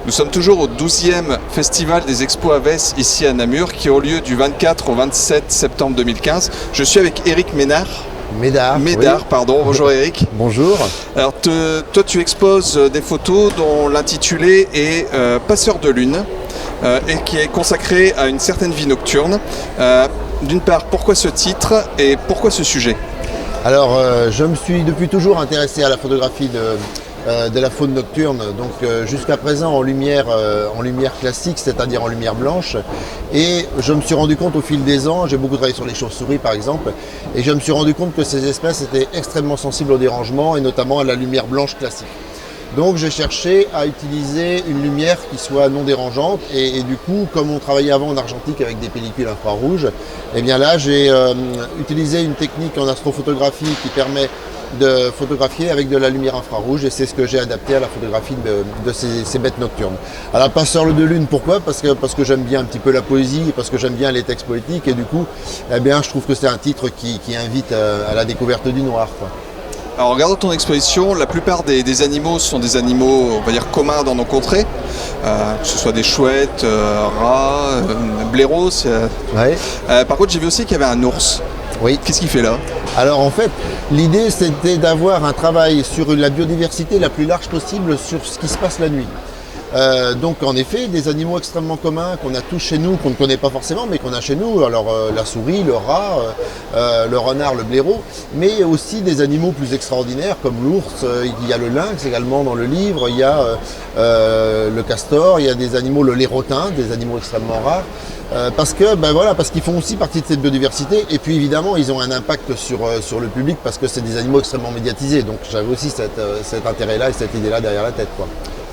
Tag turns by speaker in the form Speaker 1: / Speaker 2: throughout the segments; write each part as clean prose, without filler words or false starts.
Speaker 1: Nous sommes toujours au 12e Festival des Expos Aves ici à Namur qui ont lieu du 24 au 27 septembre 2015. Je suis avec Eric Ménard.
Speaker 2: Médard, oui.
Speaker 1: Pardon. Bonjour Eric.
Speaker 2: Bonjour.
Speaker 1: Alors toi tu exposes des photos dont l'intitulé est Passeur de lune et qui est consacré à une certaine vie nocturne. D'une part, pourquoi ce titre et pourquoi ce sujet ?
Speaker 2: Alors je me suis depuis toujours intéressé à la photographie de la faune nocturne, donc jusqu'à présent en lumière classique, c'est-à-dire en lumière blanche. Et je me suis rendu compte au fil des ans, j'ai beaucoup travaillé sur les chauves-souris par exemple, et je me suis rendu compte que ces espèces étaient extrêmement sensibles au dérangement et notamment à la lumière blanche classique. Donc j'ai cherché à utiliser une lumière qui soit non dérangeante et du coup, comme on travaillait avant en argentique avec des pellicules infrarouges, et bien là j'ai utilisé une technique en astrophotographie qui permet de photographier avec de la lumière infrarouge et c'est ce que j'ai adapté à la photographie de ces bêtes nocturnes. Alors Passeur de lune, pourquoi ? Parce que j'aime bien un petit peu la poésie, parce que j'aime bien les textes poétiques et du coup, eh bien, je trouve que c'est un titre qui invite à la découverte du noir, quoi.
Speaker 1: Alors en regardant ton exposition, la plupart des animaux sont des animaux, on va dire, communs dans nos contrées, que ce soit des chouettes, rats, blaireaux.
Speaker 2: Ouais.
Speaker 1: Par contre, j'ai vu aussi qu'il y avait un ours.
Speaker 2: Oui.
Speaker 1: Qu'est-ce qu'il fait là ?
Speaker 2: Alors en fait, l'idée c'était d'avoir un travail sur la biodiversité la plus large possible sur ce qui se passe la nuit. Donc en effet, des animaux extrêmement communs qu'on a tous chez nous, qu'on ne connaît pas forcément, mais qu'on a chez nous. Alors la souris, le rat, le renard, le blaireau, mais aussi des animaux plus extraordinaires comme l'ours, il y a le lynx également dans le livre, il y a le castor, il y a des animaux, le lérotin, des animaux extrêmement rares. Parce qu'ils font aussi partie de cette biodiversité et puis évidemment ils ont un impact sur le public parce que c'est des animaux extrêmement médiatisés, donc j'avais aussi cet intérêt-là et cette idée-là derrière la tête, quoi.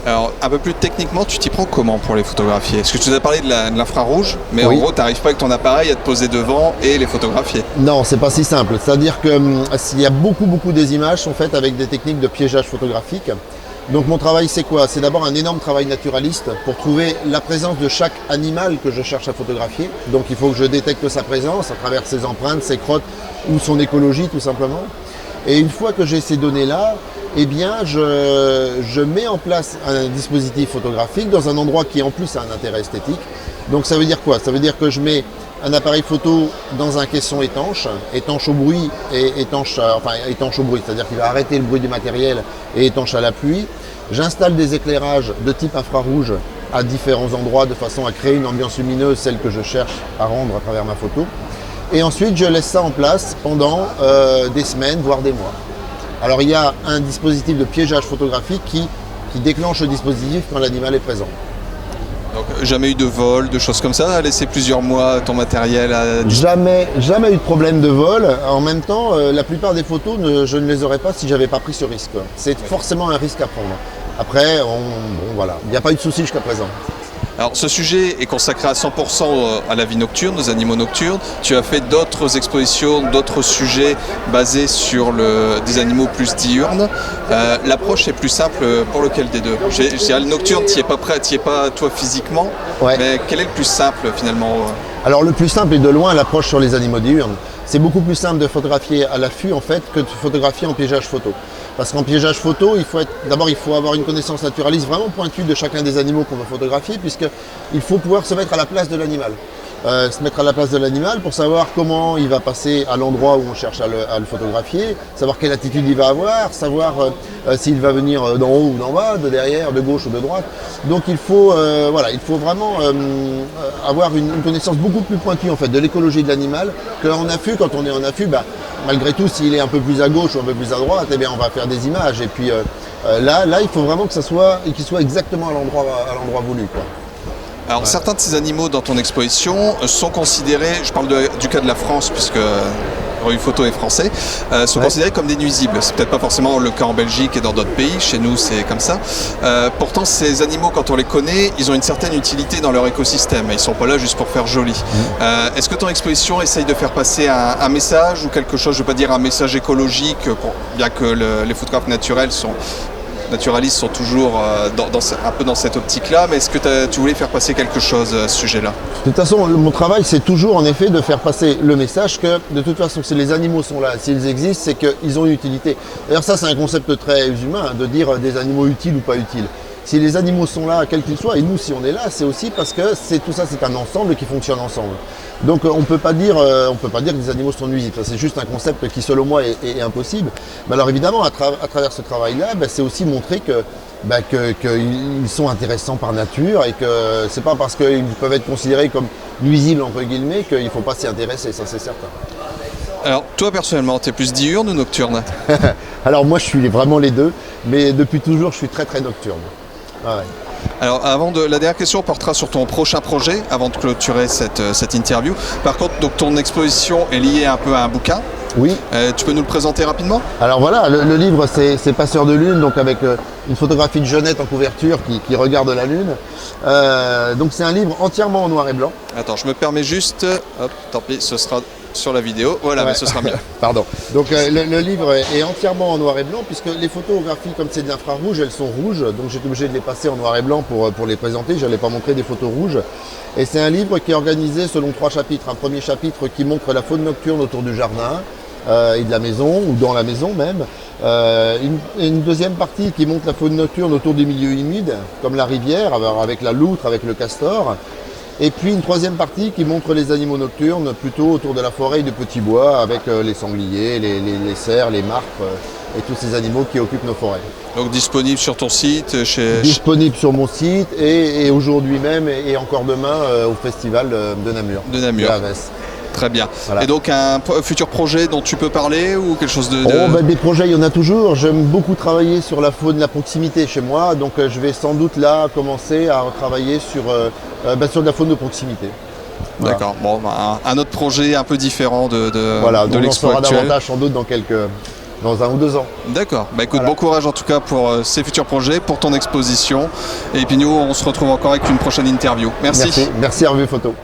Speaker 1: Alors un peu plus techniquement, tu t'y prends comment pour les photographier ? Est-ce que tu nous as parlé de l'infrarouge, mais
Speaker 2: oui.
Speaker 1: En gros tu n'arrives pas avec ton appareil à te poser devant et les photographier ?
Speaker 2: Non, c'est pas si simple, c'est-à-dire qu'il y a beaucoup des images sont faites avec des techniques de piégeage photographique. Donc mon travail c'est quoi ? C'est d'abord un énorme travail naturaliste pour trouver la présence de chaque animal que je cherche à photographier. Donc il faut que je détecte sa présence à travers ses empreintes, ses crottes ou son écologie tout simplement. Et une fois que j'ai ces données-là, eh bien je mets en place un dispositif photographique dans un endroit qui en plus a un intérêt esthétique. Donc ça veut dire quoi ? Ça veut dire que je mets un appareil photo dans un caisson étanche au bruit et étanche au bruit, c'est-à-dire qu'il va arrêter le bruit du matériel et étanche à la pluie. J'installe des éclairages de type infrarouge à différents endroits de façon à créer une ambiance lumineuse, celle que je cherche à rendre à travers ma photo. Et ensuite, je laisse ça en place pendant des semaines, voire des mois. Alors, il y a un dispositif de piégeage photographique qui déclenche le dispositif quand l'animal est présent.
Speaker 1: Donc jamais eu de vol, de choses comme ça, à laisser plusieurs mois ton matériel à...
Speaker 2: Jamais eu de problème de vol. En même temps, la plupart des photos, je ne les aurais pas si j'avais pas pris ce risque. C'est forcément un risque à prendre. Après, voilà, il n'y a pas eu de souci jusqu'à présent.
Speaker 1: Alors ce sujet est consacré à 100% à la vie nocturne, aux animaux nocturnes. Tu as fait d'autres expositions, d'autres sujets basés sur des animaux plus diurnes. L'approche est plus simple pour lequel des deux ? Le nocturne, tu n'y es pas prêt, tu n'y es pas toi physiquement, ouais. Mais quel est le plus simple finalement ?
Speaker 2: Alors le plus simple est de loin l'approche sur les animaux diurnes. C'est beaucoup plus simple de photographier à l'affût en fait que de photographier en piégeage photo. Parce qu'en piégeage photo, il faut avoir une connaissance naturaliste vraiment pointue de chacun des animaux qu'on va photographier, puisqu'il faut pouvoir se mettre à la place de l'animal. Se mettre à la place de l'animal pour savoir comment il va passer à l'endroit où on cherche à le photographier, savoir quelle attitude il va avoir, savoir s'il va venir d'en haut ou d'en bas, de derrière, de gauche ou de droite. Donc il faut vraiment avoir une connaissance beaucoup plus pointue en fait de l'écologie de l'animal qu'en affût. Quand on est en affût, malgré tout, s'il est un peu plus à gauche ou un peu plus à droite, eh bien on va faire des images. Et puis là, il faut vraiment que qu'il soit exactement à l'endroit voulu, quoi.
Speaker 1: Alors certains de ces animaux dans ton exposition sont considérés, je parle du cas de la France puisque Revue Photo est français, sont considérés comme des nuisibles. C'est peut-être pas forcément le cas en Belgique et dans d'autres pays, chez nous c'est comme ça. Pourtant ces animaux, quand on les connaît, ils ont une certaine utilité dans leur écosystème. Ils sont pas là juste pour faire joli. Est-ce que ton exposition essaye de faire passer un message ou quelque chose, je ne veux pas dire un message écologique, bien que les photographes naturalistes sont toujours un peu dans cette optique-là, mais est-ce que tu voulais faire passer quelque chose à ce sujet-là ?
Speaker 2: De toute façon, mon travail, c'est toujours en effet de faire passer le message que, de toute façon, si les animaux sont là, s'ils existent, c'est qu'ils ont une utilité. D'ailleurs, ça, c'est un concept très humain, de dire des animaux utiles ou pas utiles. si les animaux sont là, quels qu'ils soient, et nous si on est là, c'est aussi parce que tout ça c'est un ensemble qui fonctionne ensemble. Donc on peut pas dire que les animaux sont nuisibles, ça c'est juste un concept qui selon moi est impossible. Mais alors évidemment à travers ce travail-là, c'est aussi montrer qu'ils sont intéressants par nature et que c'est pas parce qu'ils peuvent être considérés comme nuisibles entre guillemets qu'il ne faut pas s'y intéresser, ça c'est certain.
Speaker 1: Alors toi personnellement, tu es plus diurne ou nocturne?
Speaker 2: Alors moi je suis vraiment les deux, mais depuis toujours je suis très très nocturne. Ah ouais.
Speaker 1: Alors la dernière question portera sur ton prochain projet avant de clôturer cette interview. Par contre, donc ton exposition est liée un peu à un bouquin.
Speaker 2: Oui.
Speaker 1: Tu peux nous le présenter rapidement?
Speaker 2: Alors voilà, le livre c'est Passeur de lune, donc avec une photographie de Jeannette en couverture qui regarde la lune. Donc c'est un livre entièrement en noir et blanc.
Speaker 1: Attends, je me permets juste, hop, tant pis, ce sera sur la vidéo, voilà, ouais. Mais ce sera mieux.
Speaker 2: Pardon. Donc le livre est entièrement en noir et blanc puisque les photographies, comme c'est de l'infrarouge, elles sont rouges, donc j'étais obligé de les passer en noir et blanc pour les présenter, je n'allais pas montrer des photos rouges. Et c'est un livre qui est organisé selon 3 chapitres. Un premier chapitre qui montre la faune nocturne autour du jardin et de la maison, ou dans la maison même. Une deuxième partie qui montre la faune nocturne autour des milieux humides, comme la rivière, avec la loutre, avec le castor. Et puis une troisième partie qui montre les animaux nocturnes plutôt autour de la forêt et de petits bois avec les sangliers, les cerfs, les martres et tous ces animaux qui occupent nos forêts.
Speaker 1: Donc disponible sur ton site
Speaker 2: Disponible sur mon site et aujourd'hui même et encore demain au festival de Namur.
Speaker 1: De Namur. Très bien. Voilà. Et donc un futur projet dont tu peux parler ou quelque chose de...
Speaker 2: Des projets, il y en a toujours. J'aime beaucoup travailler sur la faune, la proximité chez moi. Donc je vais sans doute là commencer à travailler sur de la faune de proximité.
Speaker 1: Voilà. D'accord. Bon, un autre projet un peu différent de l'expo actuelle.
Speaker 2: On en saura davantage sans doute dans 1 ou 2 ans.
Speaker 1: D'accord. Écoute, bon courage en tout cas pour ces futurs projets, pour ton exposition. Et puis nous, on se retrouve encore avec une prochaine interview. Merci.
Speaker 2: Merci Hervé Photo.